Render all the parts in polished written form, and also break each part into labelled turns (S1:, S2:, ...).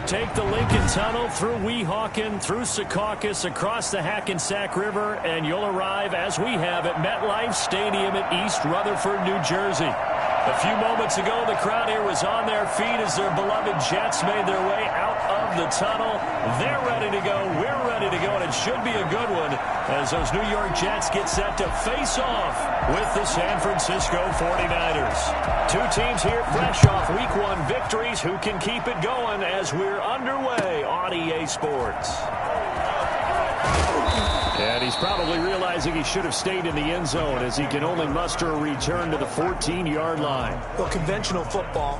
S1: take the Lincoln Tunnel through Weehawken, through Secaucus, across the Hackensack River, and you'll arrive, as we have, at MetLife Stadium at East Rutherford, New Jersey. A few moments ago, the crowd here was on their feet as their beloved Jets made their way out of the tunnel. They're ready to go. We're ready to go, and it should be a good one as those New York Jets get set to face off with the San Francisco 49ers. Two teams here fresh off Week 1 victories. Who can keep it going as we're underway on EA Sports? And he's probably realizing he should have stayed in the end zone as he can only muster a return to the 14-yard line.
S2: Well, conventional football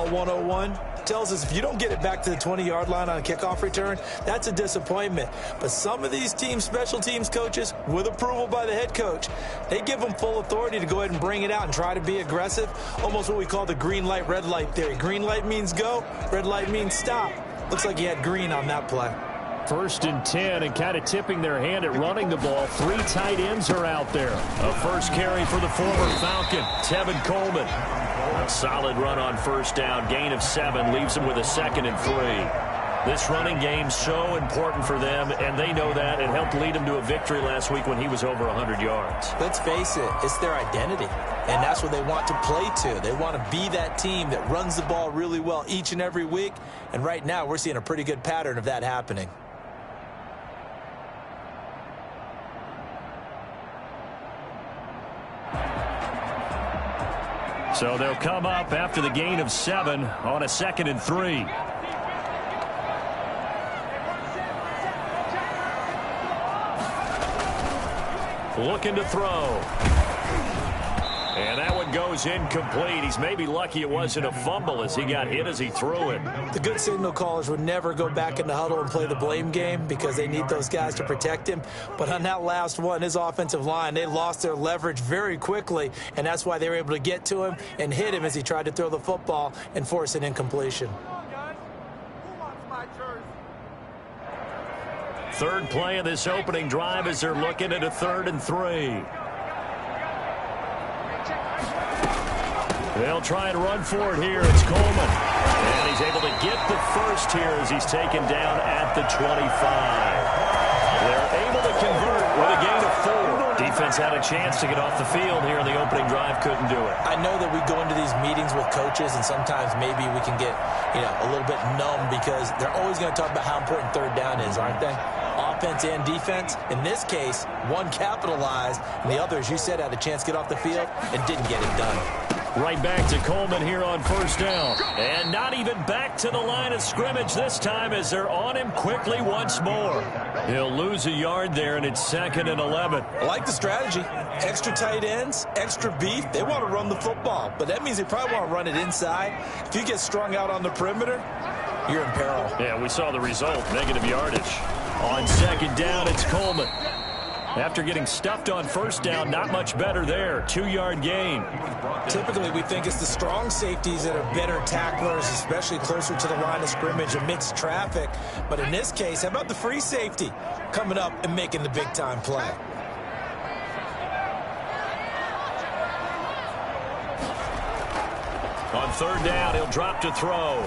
S2: 101, tells us if you don't get it back to the 20-yard line on a kickoff return, that's a disappointment. But some of these teams, special teams coaches, with approval by the head coach, they give them full authority to go ahead and bring it out and try to be aggressive, almost what we call the green light, red light theory. Green light means go, red light means stop. Looks like he had green on that play.
S1: 1st and 10, and kind of tipping their hand at running the ball. 3 tight ends are out there. A first carry for the former Falcon, Tevin Coleman. A solid run on first down. Gain of 7 leaves them with a 2nd and 3. This running game so important for them, and they know that. It helped lead them to a victory last week when he was over 100 yards.
S2: Let's face it, it's their identity, and that's what they want to play to. They want to be that team that runs the ball really well each and every week, and right now we're seeing a pretty good pattern of that happening.
S1: So they'll come up after the gain of 7 on a 2nd and 3. Looking to throw. And that one goes incomplete. He's maybe lucky it wasn't a fumble as he got hit as he threw it.
S2: The good signal callers would never go back in the huddle and play the blame game because they need those guys to protect him. But on that last one, his offensive line, they lost their leverage very quickly, and that's why they were able to get to him and hit him as he tried to throw the football and force an incompletion.
S1: Third play of this opening drive as they're looking at a 3rd and 3. They'll try and run for it here. It's Coleman. And he's able to get the first here as he's taken down at the 25. They're able to convert with a gain of 4. Defense had a chance to get off the field here in the opening drive. Couldn't do it.
S2: I know that we go into these meetings with coaches, and sometimes maybe we can get, a little bit numb because they're always going to talk about how important 3rd down is, aren't they? Offense and defense. In this case, one capitalized, and the other, as you said, had a chance to get off the field and didn't get it done.
S1: Right back to Coleman here on first down. And not even back to the line of scrimmage this time as they're on him quickly once more. He'll lose a yard there, and it's 2nd and 11.
S2: I like the strategy. Extra tight ends, extra beef. They want to run the football, but that means they probably want to run it inside. If you get strung out on the perimeter, you're in peril.
S1: Yeah, we saw the result, negative yardage. On 2nd down, it's Coleman. After getting stuffed on first down, not much better there. 2-yard gain.
S2: Typically, we think it's the strong safeties that are better tacklers, especially closer to the line of scrimmage amidst traffic. But in this case, how about the free safety coming up and making the big-time play?
S1: On 3rd down, he'll drop to throw.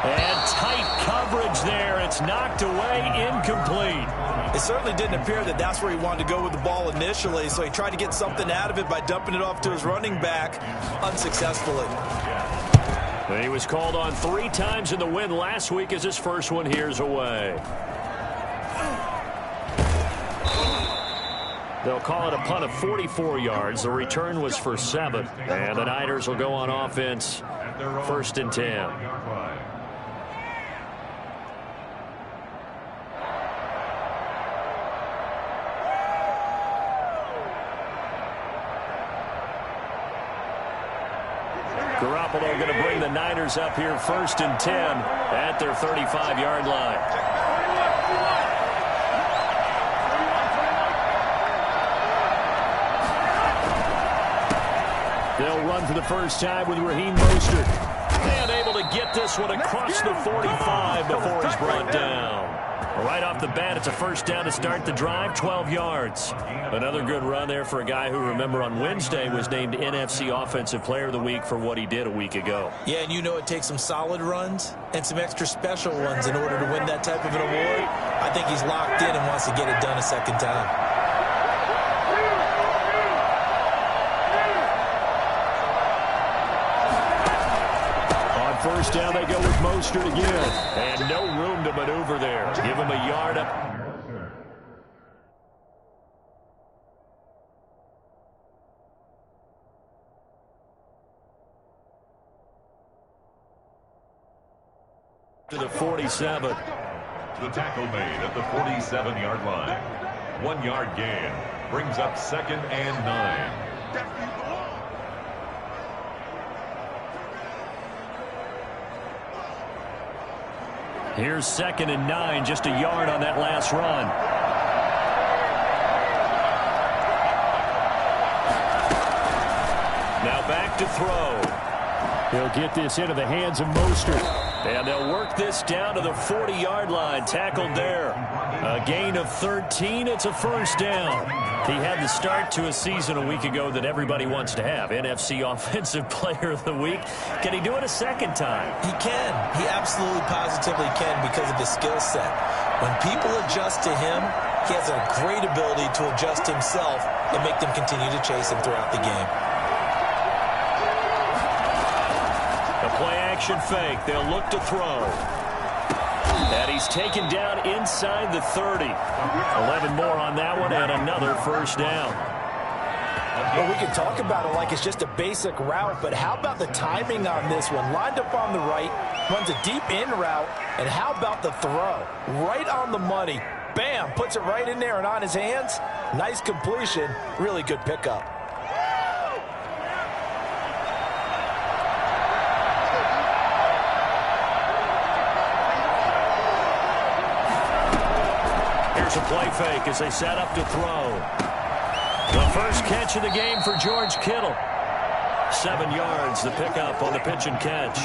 S1: And tight coverage there. It's knocked away, incomplete.
S2: It certainly didn't appear that that's where he wanted to go with the ball initially, so he tried to get something out of it by dumping it off to his running back unsuccessfully.
S1: He was called on 3 times in the win last week as his first one here's away. They'll call it a punt of 44 yards. The return was for 7. And the Niners will go on offense 1st and 10. Garoppolo going to bring the Niners up here 1st and 10 at their 35-yard line. They'll run for the first time with Raheem Mostert. And able to get this one across the 45 before he's brought down. Right off the bat, it's a first down to start the drive, 12 yards. Another good run there for a guy who, remember, on Wednesday was named NFC Offensive Player of the Week for what he did a week ago.
S2: Yeah, and you know it takes some solid runs and some extra special ones in order to win that type of an award. I think he's locked in and wants to get it done a second time.
S1: First down, they go with Mostert again. And no room to maneuver there. Give him a yard up. To the 47.
S3: The tackle made at the 47-yard line. 1 yard gain. Brings up 2nd and 9.
S1: Here's 2nd and 9, just a yard on that last run. Now back to throw. He'll get this into the hands of Mostert. And they'll work this down to the 40-yard line. Tackled there. A gain of 13. It's a first down. He had the start to a season a week ago that everybody wants to have. NFC Offensive Player of the Week. Can he do it a second time?
S2: He can. He absolutely positively can because of his skill set. When people adjust to him, he has a great ability to adjust himself and make them continue to chase him throughout the game.
S1: A play-action fake. They'll look to throw. And he's taken down inside the 30. 11 more on that one and another first down.
S4: Well, we can talk about it like it's just a basic route, but how about the timing on this one? Lined up on the right, runs a deep in route, and how about the throw? Right on the money. Bam, puts it right in there and on his hands. Nice completion. Really good pickup.
S1: Here's a play fake as they set up to throw. The first catch of the game for George Kittle. 7 yards, the pickup on the pitch and catch.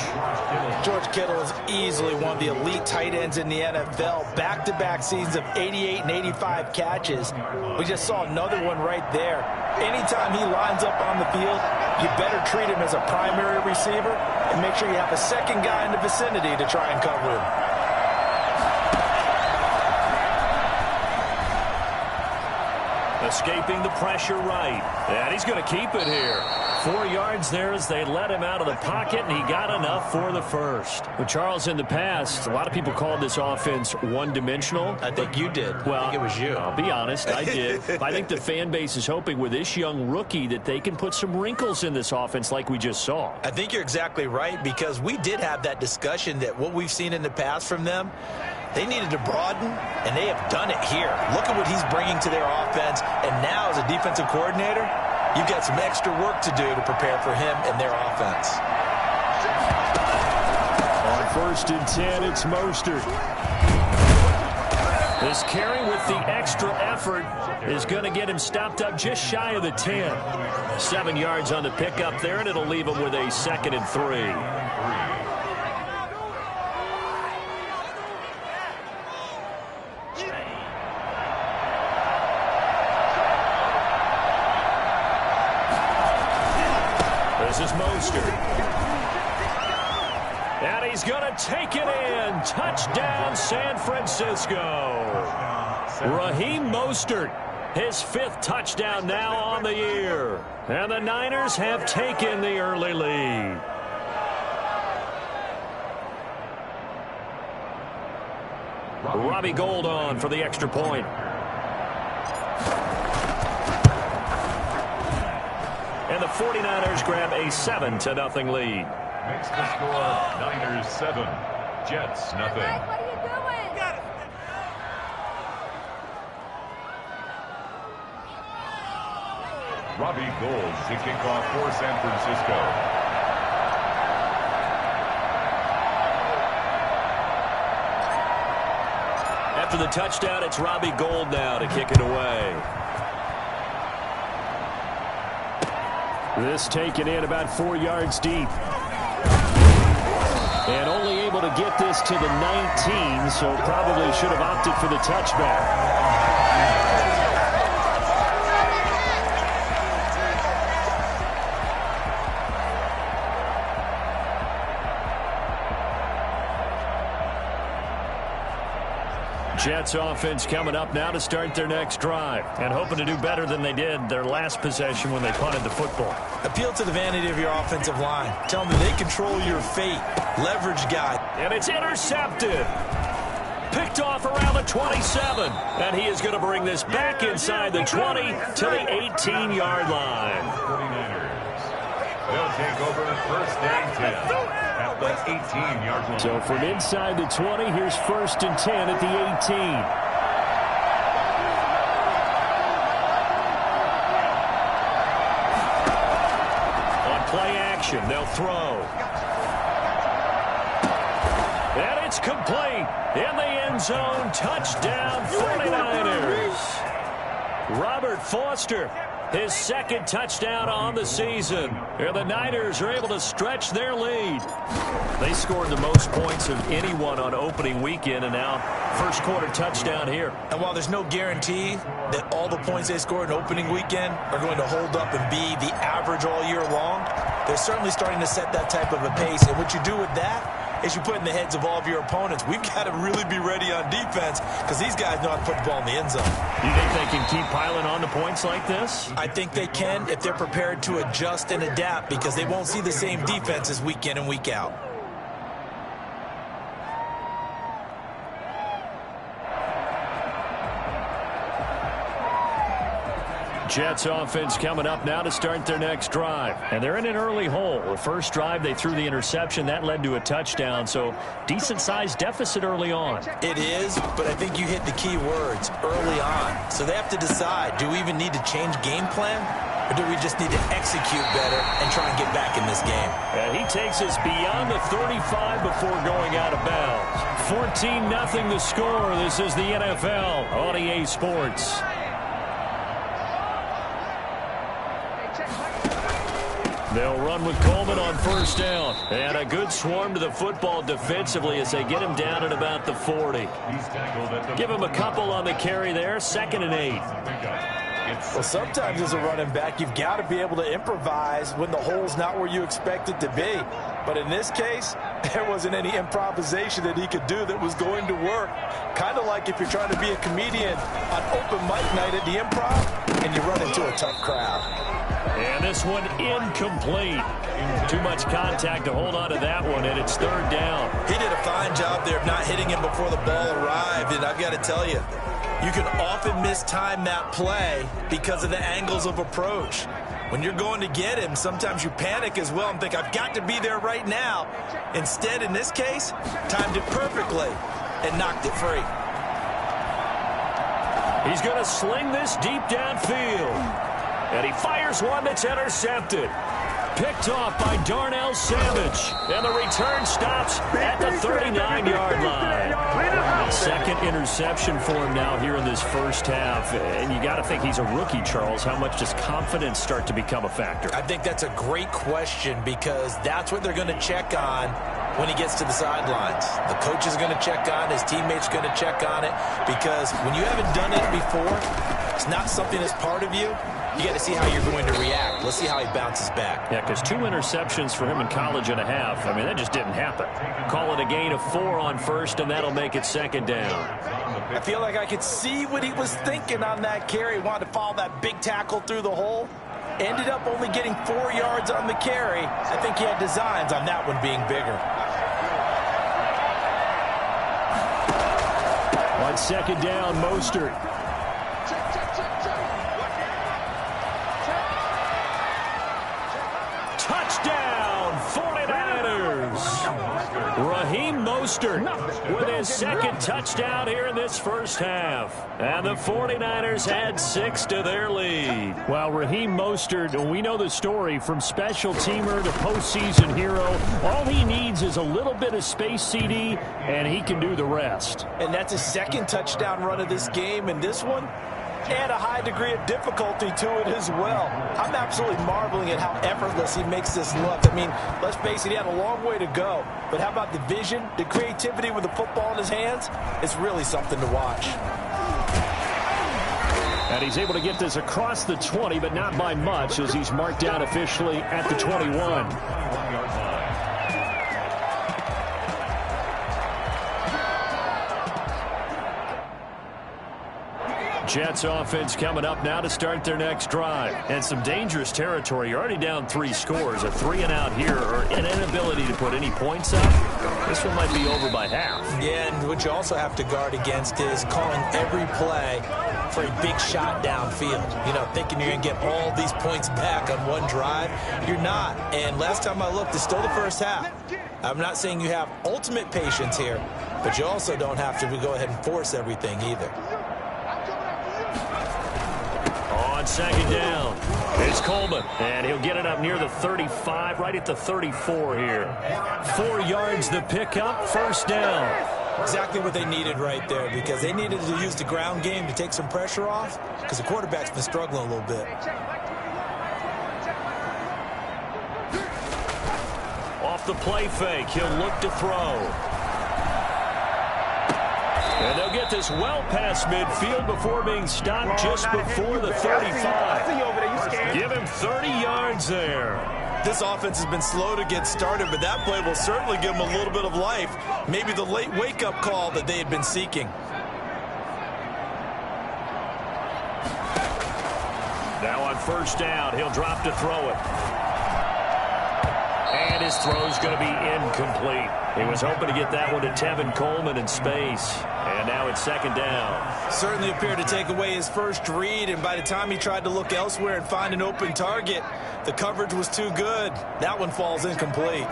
S4: George Kittle is easily one of the elite tight ends in the NFL. Back-to-back seasons of 88 and 85 catches. We just saw another one right there. Anytime he lines up on the field, you better treat him as a primary receiver and make sure you have a second guy in the vicinity to try and cover him.
S1: Escaping the pressure right. And he's going to keep it here. 4 yards there as they let him out of the pocket, and he got enough for the first. Well, Charles, in the past, a lot of people called this offense one-dimensional.
S2: I think you did.
S1: Well,
S2: I think it was you.
S1: I'll be honest, I did. I think the fan base is hoping with this young rookie that they can put some wrinkles in this offense like we just saw.
S2: I think you're exactly right, because we did have that discussion that what we've seen in the past from them, they needed to broaden, and they have done it here. Look at what he's bringing to their offense, and now as a defensive coordinator, you've got some extra work to do to prepare for him and their offense.
S1: On 1st and 10, it's Mostert. This carry with the extra effort is going to get him stopped up just shy of the 10. 7 yards on the pickup there, and it'll leave him with a 2nd and 3. This is Mostert. And he's going to take it in. Touchdown, San Francisco. Raheem Mostert, his 5th touchdown now on the year. And the Niners have taken the early lead. Robbie Gould on for the extra point. And the 49ers grab a 7-0 lead.
S3: Makes the score Niners 7, Jets nothing.
S5: What are you doing? Got it.
S3: Robbie Gould to kick off for San Francisco.
S1: After the touchdown, it's Robbie Gould now to kick it away. This taken in about 4 yards deep. And only able able to get this to the 19, so probably should have opted for the touchback. Jets offense coming up now to start their next drive and hoping to do better than they did their last possession when they punted the football.
S2: Appeal to the vanity of your offensive line. Tell them that they control your fate. Leverage guy.
S1: And it's intercepted. Picked off around the 27. And he is going to bring this back inside the 20 to the 18-yard line.
S3: 49ers. They'll take over first and 10 at the 18-yard line.
S1: So from inside the 20, here's first and 10 at the 18. On play action, they'll throw. And it's complete. In the end zone, touchdown 49ers. Robert Foster, his second touchdown on the season. And the Niners are able to stretch their lead. They scored the most points of anyone on opening weekend, and now first quarter touchdown here.
S2: And while there's no guarantee that all the points they scored in opening weekend are going to hold up and be the average all year long, they're certainly starting to set that type of a pace. And what you do with that is you put in the heads of all of your opponents, we've got to really be ready on defense because these guys know how to put the ball in the end zone.
S1: Do you think they can keep piling on the points like this?
S2: I think they can if they're prepared to adjust and adapt because they won't see the same defenses week in and week out.
S1: Jets offense coming up now to start their next drive. And they're in an early hole. The first drive, they threw the interception. That led to a touchdown. So decent-sized deficit early on.
S2: It is, but I think you hit the key words, early on. So they have to decide, do we even need to change game plan? Or do we just need to execute better and try and get back in this game?
S1: And he takes us beyond the 35 before going out of bounds. 14-0 the score. This is the NFL on EA Sports. They'll run with Coleman on first down. And a good swarm to the football defensively as they get him down at about the 40. Give him a couple on the carry there. 2nd and 8.
S2: Well, sometimes as a running back, you've got to be able to improvise when the hole's not where you expect it to be. But in this case, there wasn't any improvisation that he could do that was going to work. Kind of like if you're trying to be a comedian on open mic night at the Improv and you run into a tough crowd.
S1: And this one incomplete. Too much contact to hold on to that one, and it's 3rd down.
S2: He did a fine job there of not hitting him before the ball arrived, and I've got to tell you, you can often mistime that play because of the angles of approach. When you're going to get him, sometimes you panic as well and think, I've got to be there right now. Instead, in this case, timed it perfectly and knocked it free.
S1: He's going to sling this deep downfield. And he fires one that's intercepted. Picked off by Darnell Savage. And the return stops at the 39-yard line. Second interception for him now here in this first half. And you got to think he's a rookie, Charles. How much does confidence start to become a factor?
S2: I think that's a great question because that's what they're going to check on when he gets to the sidelines. The coach is going to check on, his teammates going to check on it, because when you haven't done it before, it's not something that's part of you. You got to see how you're going to react. Let's see how he bounces back.
S1: Yeah, because 2 interceptions for him in college and a half. I mean, that just didn't happen. Call it a gain of 4 on first, and that'll make it 2nd down.
S2: I feel like I could see what he was thinking on that carry. He wanted to follow that big tackle through the hole. Ended up only getting 4 yards on the carry. I think he had designs on that one being bigger.
S1: On 2nd down, Mostert. Touchdown, 49ers. Raheem Mostert with his 2nd touchdown here in this first half. And the 49ers add 6 to their lead. Well, Raheem Mostert, we know the story, from special teamer to postseason hero. All he needs is a little bit of space, CD, and he can do the rest.
S2: And that's his 2nd touchdown run of this game. And this one,
S4: and a high degree of difficulty to it as well. I'm absolutely marveling at how effortless he makes this look. I mean, let's face it, he had a long way to go. But how about the vision, the creativity with the football in his hands? It's really something to watch.
S1: And he's able to get this across the 20, but not by much, as he's marked down officially at the 21. Jets offense coming up now to start their next drive. And some dangerous territory. You're already down 3 scores. A 3-and-out here, or an inability to put any points up. This one might be over by half.
S2: Yeah, and what you also have to guard against is calling every play for a big shot downfield. You know, thinking you're going to get all these points back on one drive. You're not. And last time I looked, it's still the first half. I'm not saying you have ultimate patience here, but you also don't have to go ahead and force everything either.
S1: On second down, it's Coleman, and he'll get it up near the 35, right at the 34 here. 4 yards the pickup, first down.
S2: Exactly what they needed right there, because they needed to use the ground game to take some pressure off, because the quarterback's been struggling a little bit.
S1: Off the play fake, he'll look to throw. And they'll get this well past midfield before being stopped just before the 35. Give him 30 yards there.
S2: This offense has been slow to get started, but that play will certainly give them a little bit of life. Maybe the late wake-up call that they had been seeking.
S1: Now on first down, he'll drop to throw it. And his throw's going to be incomplete. He was hoping to get that one to Tevin Coleman in space. And now it's second down.
S2: Certainly appeared to take away his first read, and by the time he tried to look elsewhere and find an open target, the coverage was too good. That one falls incomplete.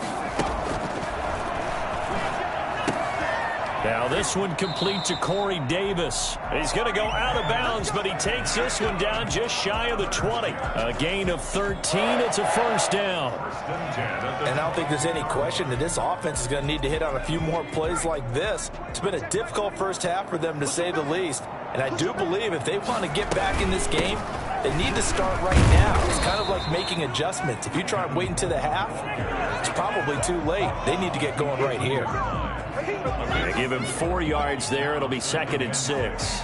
S1: Now this one complete to Corey Davis. He's going to go out of bounds, but he takes this one down just shy of the 20. A gain of 13. It's a first down.
S4: And I don't think there's any question that this offense is going to need to hit on a few more plays like this. It's been a difficult first half for them, to say the least. And I do believe if they want to get back in this game, they need to start right now. It's kind of like making adjustments. If you try and wait until the half, it's probably too late. They need to get going right here.
S1: They give him 4 yards there. It'll be second and 6.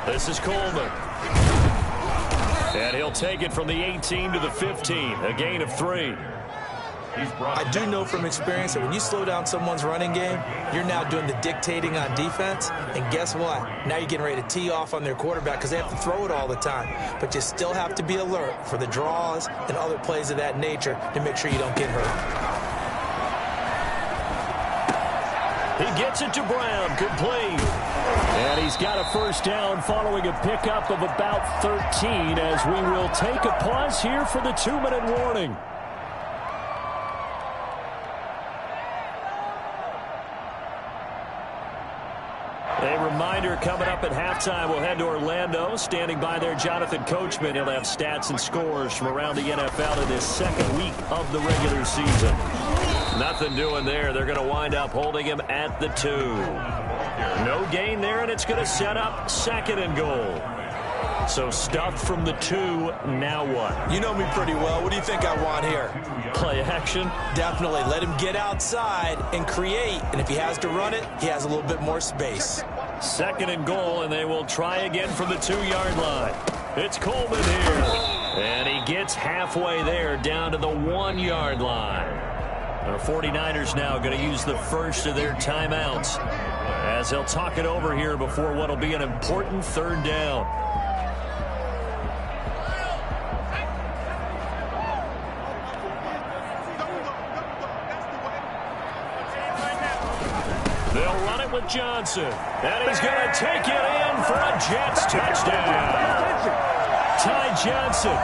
S1: This is Coleman. And he'll take it from the 18 to the 15. A gain of 3.
S2: I do know from experience that when you slow down someone's running game, you're now doing the dictating on defense. And guess what? Now you're getting ready to tee off on their quarterback because they have to throw it all the time. But you still have to be alert for the draws and other plays of that nature to make sure you don't get hurt.
S1: He gets it to Brown, complete. And he's got a first down following a pickup of about 13, as we will take a pause here for the 2-minute warning. A reminder, coming up at halftime, we'll head to Orlando. Standing by there, Jonathan Coachman. He'll have stats and scores from around the NFL in this second week of the regular season. Nothing doing there. They're going to wind up holding him at the 2. No gain there, and it's going to set up second and goal. So stuffed from the 2, now what?
S2: You know me pretty well. What do you think I want here?
S1: Play action?
S2: Definitely. Let him get outside and create. And if he has to run it, he has a little bit more space.
S1: Second and goal, and they will try again from the 2-yard line. It's Coleman here. And he gets halfway there, down to the 1-yard line. The 49ers now going to use the first of their timeouts, as they'll talk it over here before what will be an important third down. They'll run it with Johnson, and he's going to take it in for a Jets touchdown. Ty Johnson,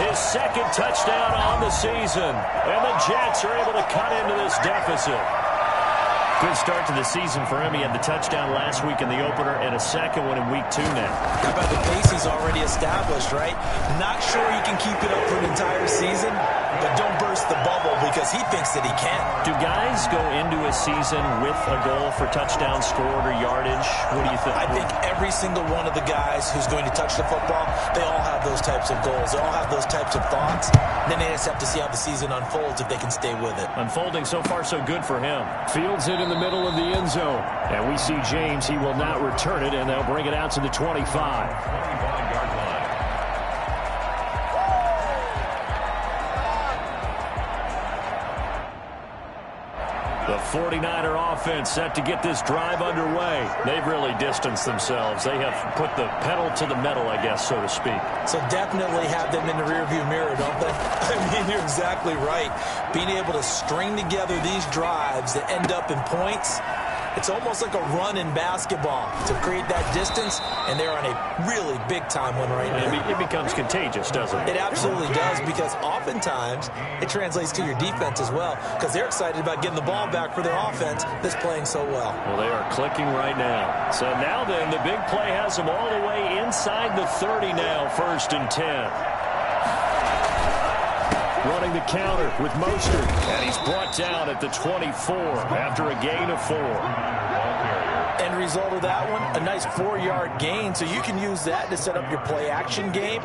S1: his second touchdown on the season, and the Jets are able to cut into this deficit. Good start to the season for him. He had the touchdown last week in the opener and a second one in week 2 now.
S4: How about the pace he's already established, right? Not sure he can keep it up for an entire season, but don't burst the bubble because he thinks that he can.
S1: Do guys go into a season with a goal for touchdown scored or yardage? What do you think?
S4: I think every single one of the guys who's going to touch the football, they all have those types of goals. They all have those types of thoughts. Then they just have to see how the season unfolds if they can stay with it.
S1: Unfolding so far so good for him. Fields it in the middle of the end zone. And we see James. He will not return it, and they'll bring it out to the 25.
S3: 25-yard line.
S1: The 49er offense set to get this drive underway. They've really distanced themselves. They have put the pedal to the metal, I guess, so to speak.
S4: So definitely have them in the rearview mirror, don't they? I mean, you're exactly right. Being able to string together these drives that end up in points, it's almost like a run in basketball to create that distance, and they're on a really big-time one right now.
S1: It becomes contagious, doesn't it?
S4: It absolutely does, because oftentimes it translates to your defense as well, because they're excited about getting the ball back for their offense that's playing so well.
S1: Well, they are clicking right now. So now then, the big play has them all the way inside the 30 now, 1st and 10. Running the counter with Mostert, and he's brought down at the 24 after a gain of 4.
S4: End result of that one, a nice 4-yard gain, so you can use that to set up your play-action game,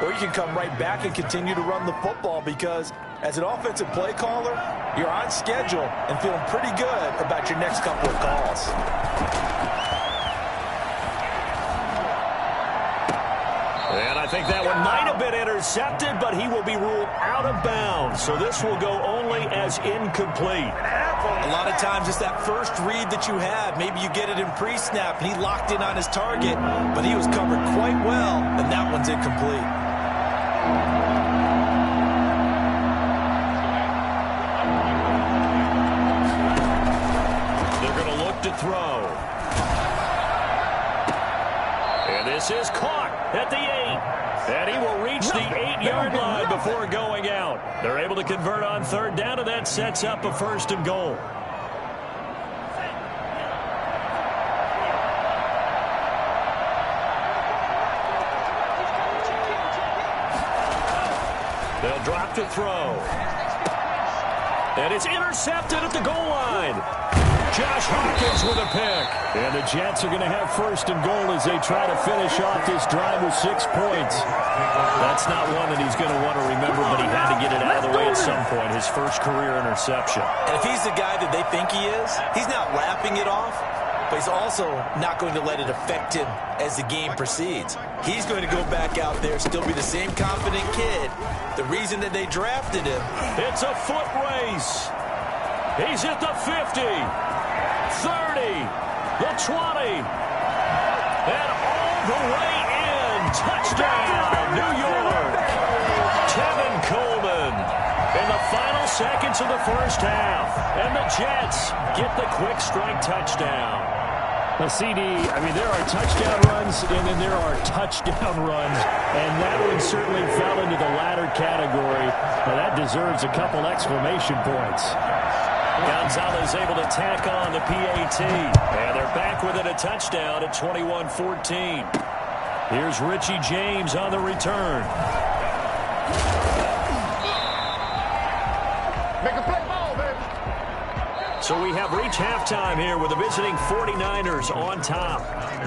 S4: or you can come right back and continue to run the football, because as an offensive play caller, you're on schedule and feeling pretty good about your next couple of calls.
S1: And I think that one might have been intercepted, but he will be ruled out of bounds. So this will go only as incomplete.
S4: A lot of times it's that first read that you have. Maybe you get it in pre-snap, and he locked in on his target, but he was covered quite well, and that one's incomplete.
S1: They're going to look to throw. And this is caught at the 8. And he will reach the 8-yard line before going out. They're able to convert on 3rd down, and that sets up a 1st and goal. They'll drop to throw. And it's intercepted at the goal line. Josh Hawkins with a pick. And the Jets are going to have 1st and goal as they try to finish off this drive with 6 points. That's not one that he's going to want to remember, but he had to get it out of the way at some point, his first career interception.
S4: And if he's the guy that they think he is, he's not laughing it off, but he's also not going to let it affect him as the game proceeds. He's going to go back out there, still be the same confident kid. The reason that they drafted him.
S1: It's a foot race. He's at the 50, 30, the 20, and all the way in. Touchdown, New York. Tevin Coleman in the final seconds of the first half. And the Jets get the quick strike touchdown. The CD, I mean, there are touchdown runs, and then there are touchdown runs, and that one certainly fell into the latter category. Now, that deserves a couple exclamation points. Gonzalez able to tack on the PAT, and they're back within a touchdown at 21-14. Here's Richie James on the return.
S5: Make a play ball, baby.
S1: So we have reached halftime here with the visiting 49ers on top.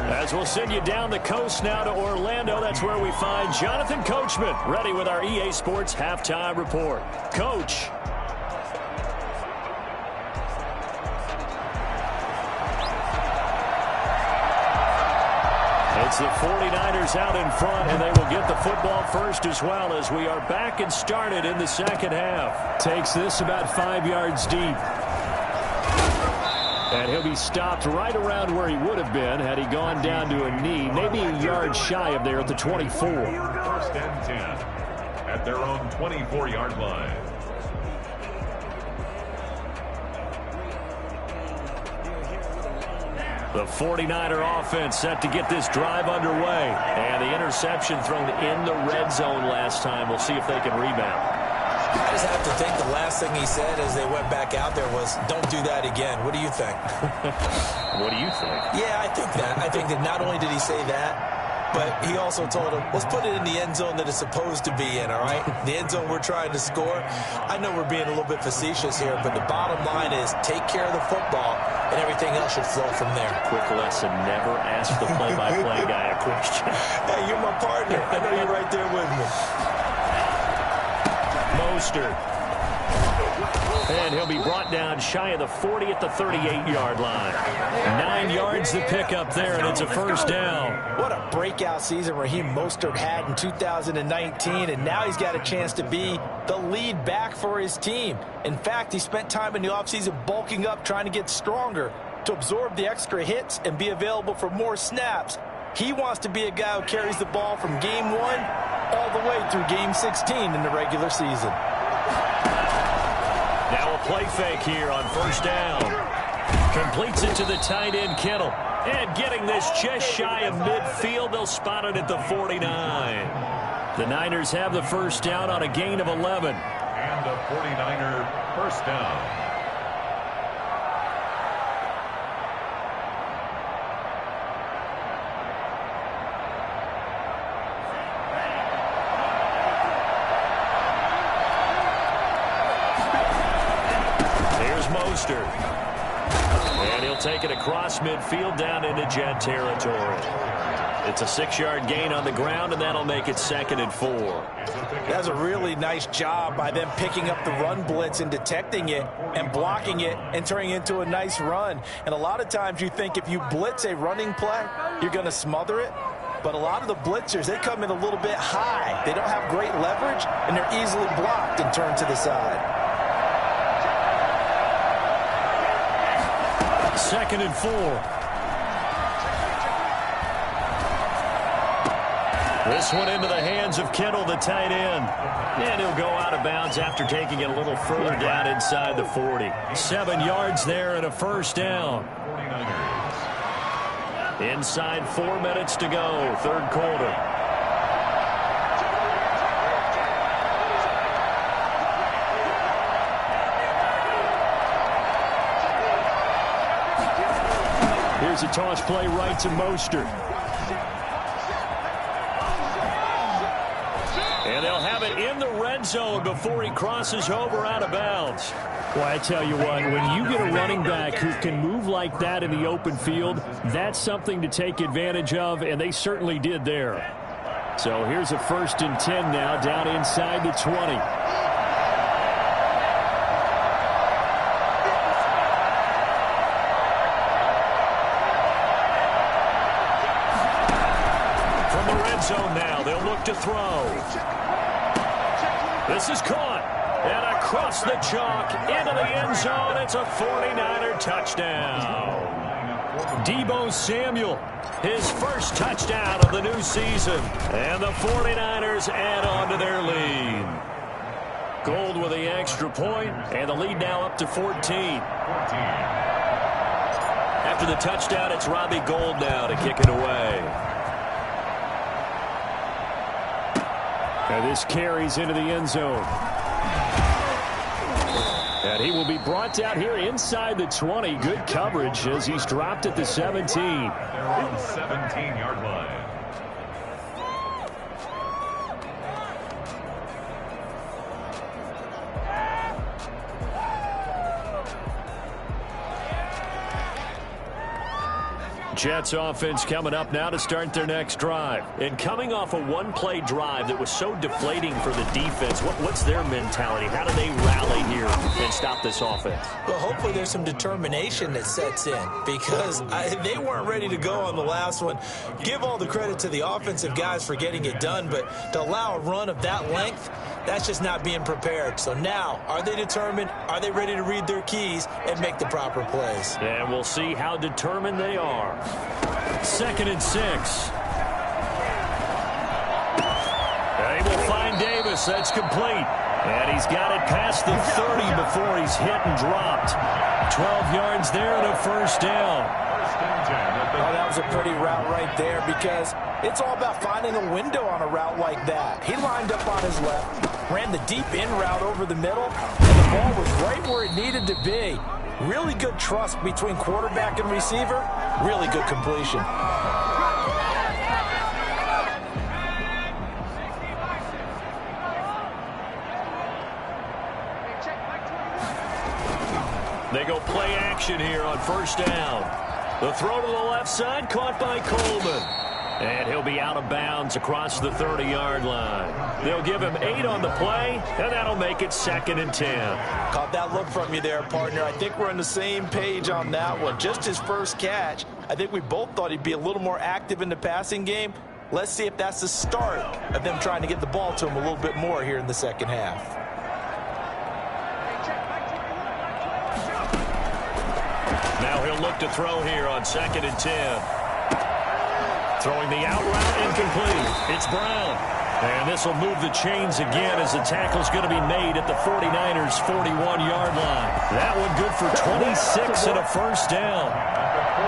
S1: As we'll send you down the coast now to Orlando, that's where we find Jonathan Coachman, ready with our EA Sports Halftime Report. Coach. It's the 49ers out in front, and they will get the football first as well as we are back and started in the second half. Takes this about 5 yards deep. And he'll be stopped right around where he would have been had he gone down to a knee, maybe a yard shy of there at the 24.
S3: 1st and 10 at their own 24-yard line.
S1: The 49er offense set to get this drive underway. And the interception thrown in the red zone last time. We'll see if they can rebound.
S2: I just have to think the last thing he said as they went back out there was, don't do that again. What do you think?
S1: What do you think?
S2: Yeah, I think that. I think that not only did he say that, but he also told him, let's put it in the end zone that it's supposed to be in, all right? The end zone we're trying to score. I know we're being a little bit facetious here, but the bottom line is take care of the football, and everything else should flow from there.
S1: Quick lesson, never ask the play-by-play guy a question.
S2: Hey, you're my partner. I know you're right there with me.
S1: Mostert. And he'll be brought down shy of the 40 at the 38-yard line. 9 yards to pick up there, and it's a first down.
S4: What a breakout season Raheem Mostert had in 2019, and now he's got a chance to be the lead back for his team. In fact, he spent time in the offseason bulking up, trying to get stronger to absorb the extra hits and be available for more snaps. He wants to be a guy who carries the ball from game 1 all the way through game 16 in the regular season.
S1: Now a play fake here on first down. Completes it to the tight end, Kittle. And getting this just shy of midfield, they'll spot it at the 49. The Niners have the first down on a gain of 11.
S3: And a 49er first down.
S1: And he'll take it across midfield down into Jet territory. It's a 6-yard gain on the ground, and that'll make it 2nd and 4.
S4: That's a really nice job by them picking up the run blitz and detecting it and blocking it and turning it into a nice run. And a lot of times you think if you blitz a running play, you're going to smother it. But a lot of the blitzers, they come in a little bit high. They don't have great leverage, and they're easily blocked and turned to the side.
S1: 2nd and 4. This one into the hands of Kittle, the tight end. And he'll go out of bounds after taking it a little further down inside the 40. 7 yards there and a first down. Inside 4 minutes to go, third quarter. Here's a toss play right to Mostert. And they'll have it in the red zone before he crosses over out of bounds. Well, I tell you what, when you get a running back who can move like that in the open field, that's something to take advantage of, and they certainly did there. So here's a 1st and 10 now down inside the 20. Zone now. They'll look to throw. This is caught. And across the chalk into the end zone. It's a 49er touchdown. Deebo Samuel, his first touchdown of the new season. And the 49ers add on to their lead. Gold with the extra point, and the lead now up to 14. After the touchdown, it's Robbie Gould now to kick it away. And this carries into the end zone. And he will be brought down here inside the 20. Good coverage as he's dropped at the 17.
S3: They're on the 17-yard line.
S1: Jets offense coming up now to start their next drive. And coming off a one-play drive that was so deflating for the defense, what's their mentality? How do they rally here and stop this offense?
S2: Well, hopefully there's some determination that sets in because they weren't ready to go on the last one. Give all the credit to the offensive guys for getting it done, but to allow a run of that length, that's just not being prepared. So now, are they determined? Are they ready to read their keys and make the proper plays?
S1: And we'll see how determined they are. 2nd and 6. They will find Davis. That's complete. And he's got it past the 30 before he's hit and dropped. 12 yards there and a first down.
S4: Oh, that that was a pretty route right there because it's all about finding a window on a route like that. He lined up on his left, ran the deep in route over the middle, and the ball was right where it needed to be. Really good trust between quarterback and receiver. Really good completion.
S1: They go play action here on first down. The throw to the left side, caught by Coleman. And he'll be out of bounds across the 30-yard line. They'll give him 8 on the play, and that'll make it 2nd and 10.
S4: Caught that look from you there, partner. I think we're on the same page on that one. Just his first catch. I think we both thought he'd be a little more active in the passing game. Let's see if that's the start of them trying to get the ball to him a little bit more here in the second half.
S1: Now he'll look to throw here on 2nd and 10. Throwing the out route, incomplete. It's Brown. And this will move the chains again as the tackle's going to be made at the 49ers' 41-yard line. That one good for 26 and a first down.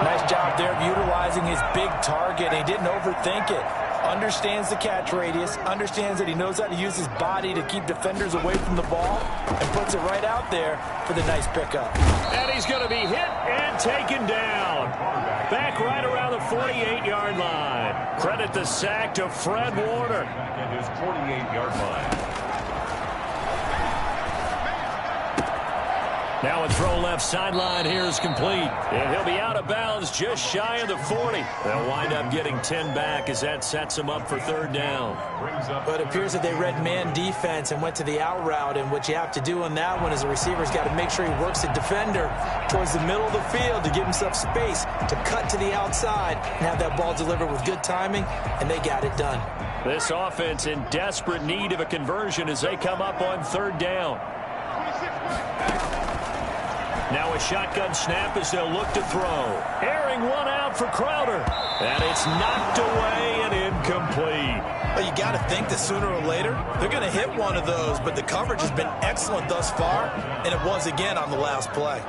S4: Nice job there of utilizing his big target. He didn't overthink it. Understands the catch radius, understands that he knows how to use his body to keep defenders away from the ball, and puts it right out there for the nice pickup.
S1: And he's going to be hit and taken down. Back right around the 48-yard line. Credit the sack to Fred Warner.
S3: At his 48-yard line.
S1: Now a throw left sideline here is complete. And he'll be out of bounds just shy of the 40. They'll wind up getting 10 back as that sets him up for 3rd down.
S2: But it appears that they read man defense and went to the out route. And what you have to do on that one is the receiver's got to make sure he works the defender towards the middle of the field to give himself space to cut to the outside and have that ball delivered with good timing, and they got it done.
S1: This offense in desperate need of a conversion as they come up on 3rd down. Now a shotgun snap as they'll look to throw. Airing one out for Crowder. And it's knocked away and incomplete.
S4: Well, you got to think that sooner or later they're going to hit one of those, but the coverage has been excellent thus far, and it was again on the last play.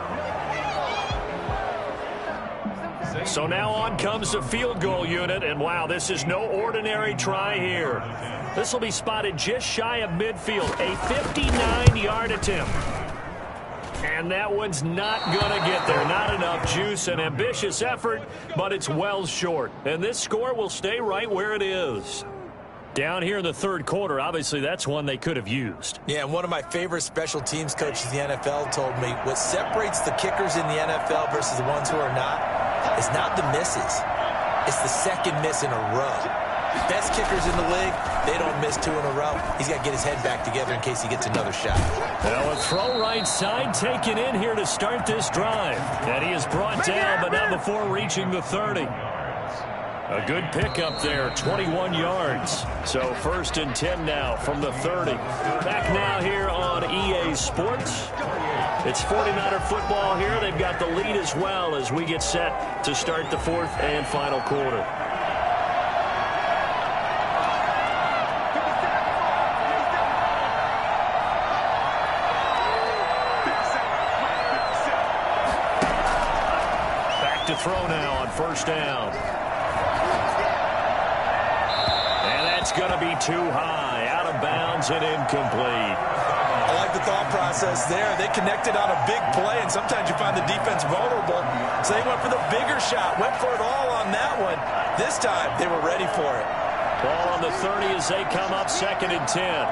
S1: So now on comes the field goal unit, and wow, this is no ordinary try here. This will be spotted just shy of midfield, a 59-yard attempt. And that one's not going to get there. Not enough juice. An ambitious effort, but it's well short. And this score will stay right where it is. Down here in the 3rd quarter, obviously that's one they could have used.
S2: Yeah, and one of my favorite special teams coaches in the NFL told me what separates the kickers in the NFL versus the ones who are not is not the misses. It's the second miss in a row. Best kickers in the league, they don't miss 2 in a row. He's got to get his head back together in case he gets another shot.
S1: Well, a throw right side taken in here to start this drive. And he is brought down, but not before reaching the 30. A good pickup there, 21 yards. So 1st and 10 now from the 30. Back now here on EA Sports. It's 49er football here. They've got the lead as well as we get set to start the 4th and final quarter. To throw now on 1st down. And that's going to be too high, out of bounds and incomplete.
S4: I like the thought process there. They connected on a big play, and sometimes you find the defense vulnerable. So they went for the bigger shot, went for it all on that one. This time, they were ready for it.
S1: Ball on the 30 as they come up 2nd and 10.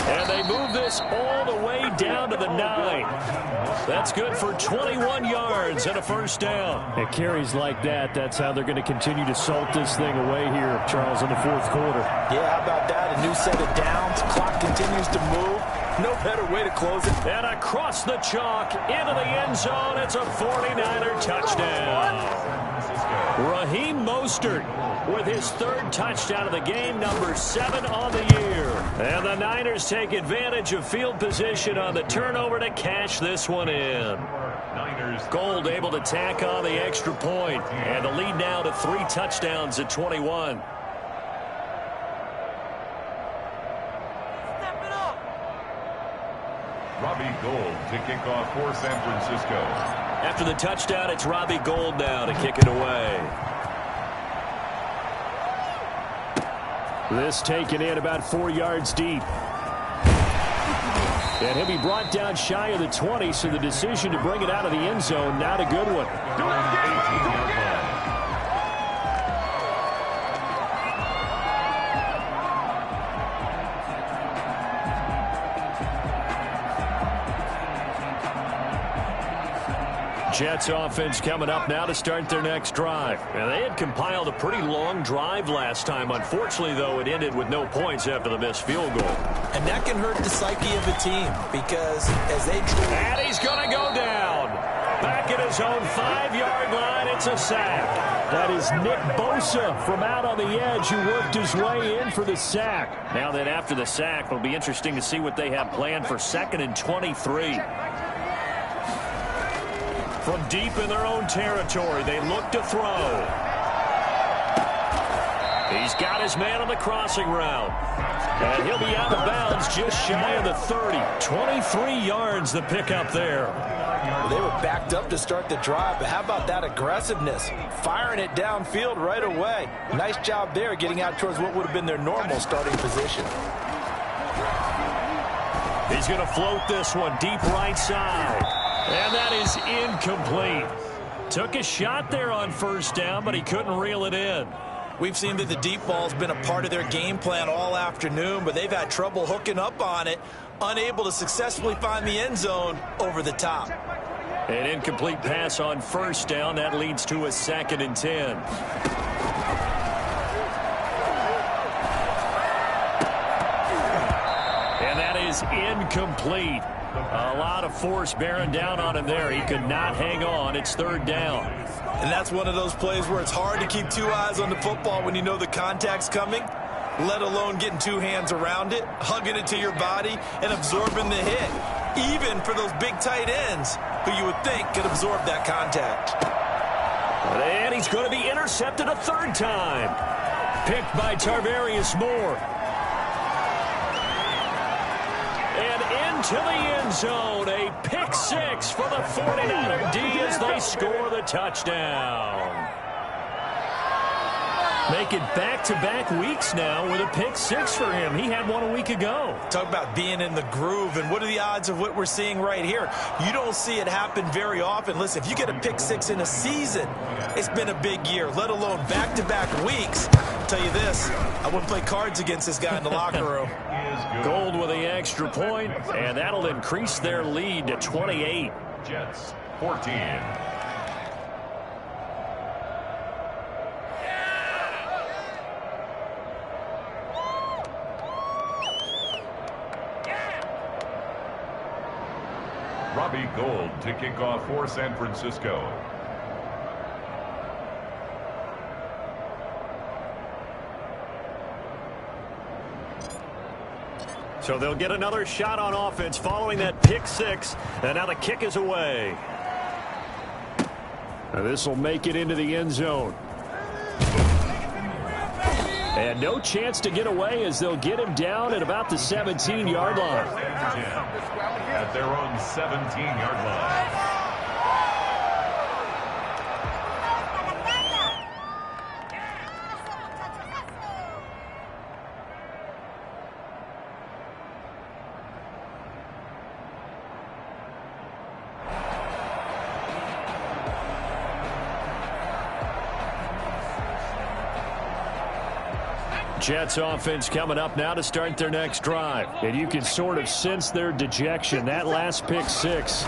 S1: And they move this all the way down to the 9. That's good for 21 yards and a first down.
S5: It carries like that. That's how they're going to continue to salt this thing away here, Charles, in the 4th quarter.
S4: Yeah, how about that? A new set of downs. Clock continues to move. No better way to close it.
S1: And across the chalk into the end zone. It's a 49er touchdown. Raheem Mostert with his 3rd touchdown of the game, number 7 on the year. And the Niners take advantage of field position on the turnover to cash this one in.
S3: Niners
S1: Gold able to tack on the extra point, and the lead now to 3 touchdowns at 21.
S3: Robbie Gould to kick off for San Francisco.
S1: After the touchdown, it's Robbie Gould now to kick it away.
S5: This taken in about 4 yards deep. And he'll be brought down shy of the 20, so the decision to bring it out of the end zone, not a good one.
S3: 18-yard line.
S1: Jets offense coming up now to start their next drive. Now, they had compiled a pretty long drive last time. Unfortunately, though, it ended with no points after the missed field goal.
S2: And that can hurt the psyche of a team because as they...
S1: And he's going to go down. Back at his own 5-yard line, it's a sack.
S5: That is Nick Bosa from out on the edge who worked his way in for the sack.
S1: Now that after the sack, it'll be interesting to see what they have planned for 2nd and 23. From deep in their own territory, they look to throw. He's got his man on the crossing route. And he'll be out of bounds just shy of the 30. 23 yards the pickup there.
S2: Well, they were backed up to start the drive, but how about that aggressiveness? Firing it downfield right away. Nice job there getting out towards what would have been their normal starting position.
S1: He's going to float this one deep right side. And that is incomplete. Took a shot there on first down, but he couldn't reel it in.
S2: We've seen that the deep ball's been a part of their game plan all afternoon, but they've had trouble hooking up on it, unable to successfully find the end zone over the top.
S1: An incomplete pass on first down. That leads to a 2nd and 10. And that is incomplete. A lot of force bearing down on him there. He could not hang on. It's 3rd down.
S2: And that's one of those plays where it's hard to keep 2 eyes on the football when you know the contact's coming, let alone getting 2 hands around it, hugging it to your body, and absorbing the hit, even for those big tight ends who you would think could absorb that contact.
S1: And he's going to be intercepted a 3rd time. Picked by Tarvarius Moore. And into the end zone, a pick 6 for the 49er D as they score the touchdown. Make it back-to-back weeks now with a pick 6 for him. He had one a week ago.
S2: Talk about being in the groove, and what are the odds of what we're seeing right here? You don't see it happen very often. Listen, if you get a pick 6 in a season, it's been a big year, let alone back-to-back weeks. I'll tell you this, I wouldn't play cards against this guy in the locker room.
S1: Gould with the extra point, and that'll increase their lead to 28.
S3: Jets 14. Robbie Gould to kick off for San Francisco.
S1: So they'll get another shot on offense following that pick 6, and now the kick is away.
S5: This will make it into the end zone. And no chance to get away as they'll get him down at about the 17-yard line.
S3: At their own 17-yard line.
S1: Jets offense coming up now to start their next drive.
S5: And you can sort of sense their dejection. That last pick 6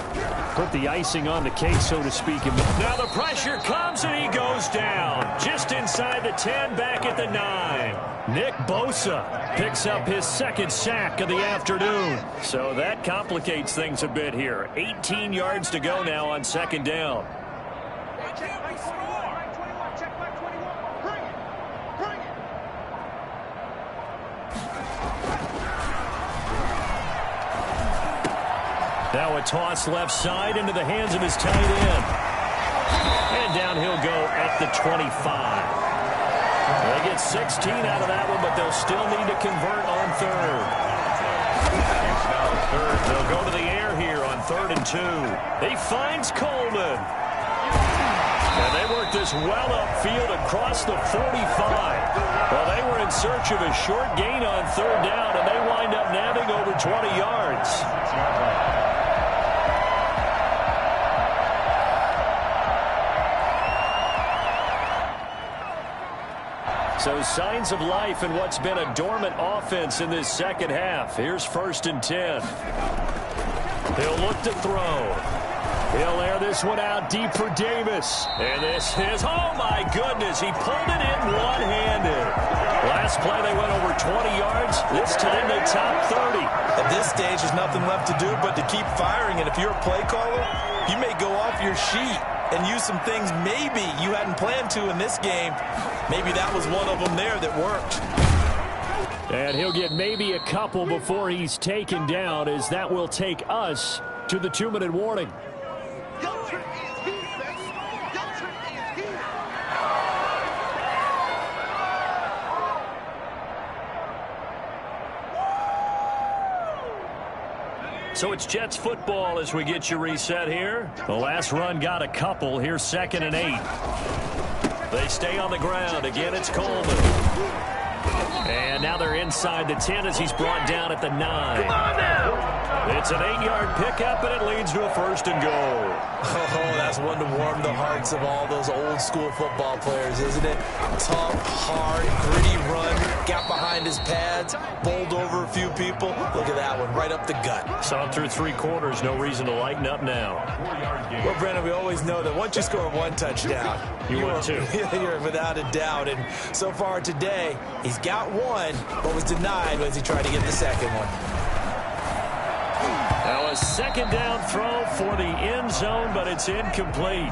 S5: put the icing on the cake, so to speak.
S1: Now the pressure comes and he goes down. Just inside the 10, back at the 9. Nick Bosa picks up his 2nd sack of the afternoon. So that complicates things a bit here. 18 yards to go now on 2nd down. Now a toss left side into the hands of his tight end. And down he'll go at the 25. They get 16 out of that one, but they'll still need to convert on third. They'll go to the air here on 3rd and 2. He finds Coleman. And they work this well upfield across the 45. Well, they were in search of a short gain on 3rd down, and they wind up nabbing over 20 yards. So signs of life in what's been a dormant offense in this second half. Here's 1st and 10. He'll look to throw. He'll air this one out deep for Davis. And this is, oh my goodness, he pulled it in one-handed. Last play they went over 20 yards. This time they top 30.
S2: At this stage, there's nothing left to do but to keep firing. And if you're a play caller, you may go off your sheet and use some things maybe you hadn't planned to in this game. Maybe that was one of them there that worked.
S5: And he'll get maybe a couple before he's taken down, as that will take us to the 2-minute warning.
S1: So it's Jets football as we get you reset here. The last run got a couple. Here's 2nd and 8. They stay on the ground. Again, it's Coleman. And now they're inside the 10 as he's brought down at the 9. Come on now. It's an 8-yard pickup, and it leads to a 1st and goal.
S2: Oh, that's one to warm the hearts of all those old-school football players, isn't it? Tough, hard, gritty run. Got behind his pads, bowled over a few people. Look at that one, right up the gut.
S1: Saw him through 3 quarters. No reason to lighten up now.
S2: Well, Brandon, we always know that once you score 1 touchdown,
S1: you're too.
S2: You're without a doubt. And so far today, he's got 1, but was denied as he tried to get the second one.
S1: Now a 2nd down throw for the end zone, but it's incomplete.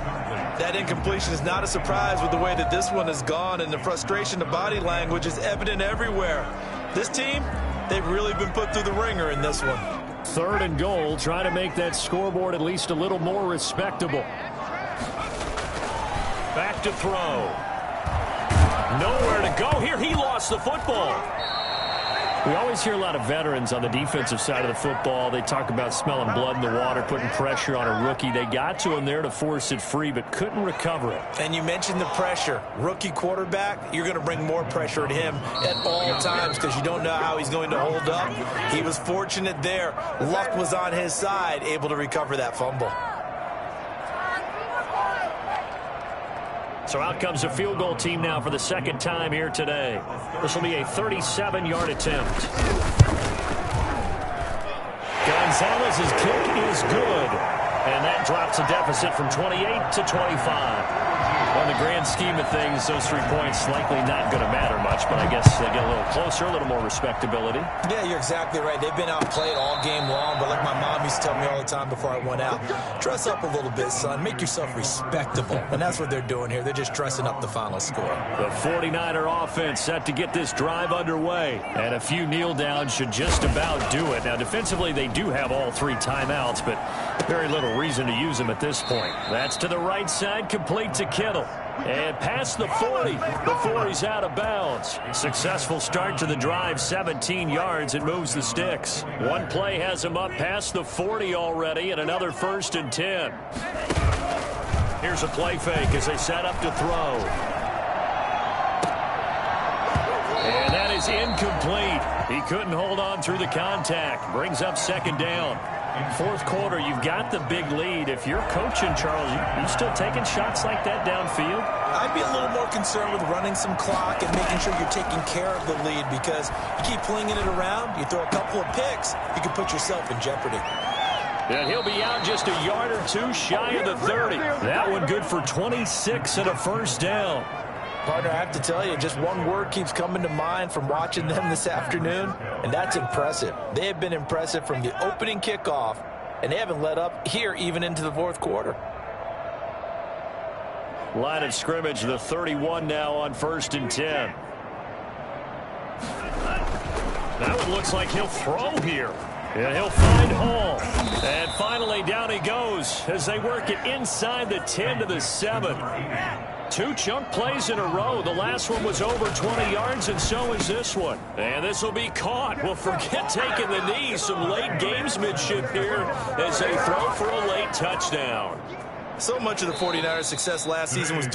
S2: That incompletion is not a surprise with the way that this one has gone, and the frustration, the body language is evident everywhere. This team, they've really been put through the ringer in this one.
S5: 3rd and goal, trying to make that scoreboard at least a little more respectable.
S1: Back to throw. Nowhere to go here. He lost the football.
S5: We always hear a lot of veterans on the defensive side of the football. They talk about smelling blood in the water, putting pressure on a rookie. They got to him there to force it free, but couldn't recover it.
S2: And you mentioned the pressure. Rookie quarterback, you're going to bring more pressure at him at all times because you don't know how he's going to hold up. He was fortunate there. Luck was on his side, able to recover that fumble.
S1: So out comes a field goal team now for the 2nd time here today. This will be a 37-yard attempt. Gonzalez's kick is good. And that drops a deficit from 28 to 25. On the grand scheme of things, those 3 points likely not going to matter much, but I guess they get a little closer, a little more respectability.
S2: Yeah, you're exactly right. They've been outplayed all game long, but like my mom used to tell me all the time before I went out, dress up a little bit, son. Make yourself respectable. And that's what they're doing here. They're just dressing up the final score.
S1: The 49er offense set to get this drive underway. And a few kneel downs should just about do it. Now, defensively, they do have all 3 timeouts, but very little reason to use them at this point. That's to the right side, complete to Kittle. And past the 40 before he's out of bounds. Successful start to the drive, 17 yards. It moves the sticks. One play has him up past the 40 already, and another 1st and 10. Here's a play fake as they set up to throw. And that is incomplete. He couldn't hold on through the contact. Brings up 2nd down. 4th quarter, you've got the big lead. If you're coaching, Charles, you still taking shots like that downfield?
S2: I'd be a little more concerned with running some clock and making sure you're taking care of the lead, because you keep flinging it around, you throw a couple of picks, you can put yourself in jeopardy.
S1: And he'll be out just a yard or 2 shy of the 30. That one good for 26 and a 1st down.
S2: Partner, I have to tell you, just one word keeps coming to mind from watching them this afternoon, and that's impressive. They have been impressive from the opening kickoff, and they haven't let up here even into the 4th quarter.
S1: Line of scrimmage, the 31 now on 1st and 10. That one looks like he'll throw here. And he'll find Hall. And finally down he goes as they work it inside the 10 to the 7. 2 chunk plays in a row. The last one was over 20 yards, and so is this one. And this will be caught. Well, forget taking the knee. Some late gamesmanship here as they throw for a late touchdown.
S2: So much of the 49ers' success last season was due